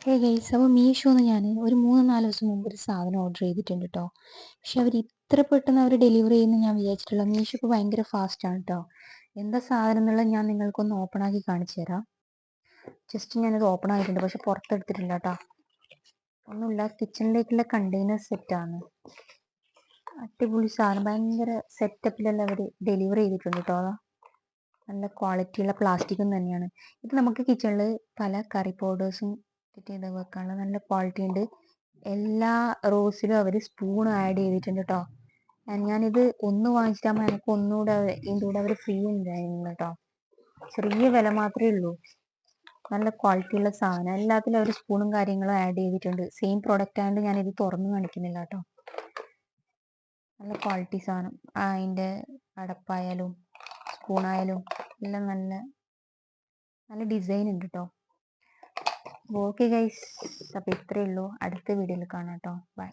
Hey guys, അപ്പോൾ മീഷോന്ന് ഞാൻ ഒരു 3-4 ദിവസം മുമ്പ് ഒരു സാധനം ഓർഡർ ചെയ്തിട്ടുണ്ട് കേട്ടോ. പക്ഷെ അവർ ഇത്ര പെട്ടെന്ന് അവർ ഡെലിവറി ചെയ്യുമെന്ന് ഞാൻ വിചാരിച്ചിട്ടില്ല. മീഷോ ഇപ്പോൾ ഭയങ്കര ഫാസ്റ്റാണ് കേട്ടോ. എന്താ സാധനം എന്നുള്ളത് ഞാൻ നിങ്ങൾക്കൊന്ന് ഓപ്പൺ ആക്കി കാണിച്ചു തരാം. ജസ്റ്റ് ഞാനത് ഓപ്പൺ ആയിട്ടുണ്ട്, പക്ഷെ പുറത്തെടുത്തിട്ടില്ല കേട്ടോ. ഒന്നുമില്ല, കിച്ചണിലേക്കുള്ള കണ്ടെയ്നർ സെറ്റാണ്. അടിപൊളി സാധനം, ഭയങ്കര സെറ്റപ്പിലെല്ലാം അവർ ഡെലിവറി ചെയ്തിട്ടുണ്ട് കേട്ടോ. നല്ല ക്വാളിറ്റിയുള്ള പ്ലാസ്റ്റിക്കും തന്നെയാണ് ഇത്. നമുക്ക് കിച്ചണിൽ പല കറി പൗഡേഴ്സും ചെയ്ത് വെക്കാനുള്ള നല്ല ക്വാളിറ്റി ഉണ്ട്. എല്ലാ റോസിലും അവർ സ്പൂൺ ആഡ് ചെയ്തിട്ടുണ്ട് കേട്ടോ. ഞാനിത് ഒന്ന് വാങ്ങിച്ചിട്ടാകുമ്പോൾ എനിക്ക് ഒന്നുകൂടെ ഇതിൻ്റെ കൂടെ അവർ ഫ്രീ ഉണ്ടായിരുന്നു കേട്ടോ. ചെറിയ വില മാത്രമേ ഉള്ളൂ. നല്ല ക്വാളിറ്റിയുള്ള സാധനം, എല്ലാത്തിലും അവർ സ്പൂണും കാര്യങ്ങളും ആഡ് ചെയ്തിട്ടുണ്ട്. സെയിം പ്രോഡക്റ്റ് ആയതുകൊണ്ട് ഞാനിത് തുറന്ന് കാണിക്കുന്നില്ല കേട്ടോ. നല്ല ക്വാളിറ്റി സാധനം, അതിൻ്റെ അടപ്പായാലും സ്പൂണായാലും എല്ലാം നല്ല നല്ല ഡിസൈൻ ഉണ്ട് കേട്ടോ. ഓക്കെ ഗൈസ്, അപ്പോൾ ഇത്രയേ ഉള്ളൂ. അടുത്ത വീഡിയോയിൽ കാണാം കേട്ടോ. ബൈ.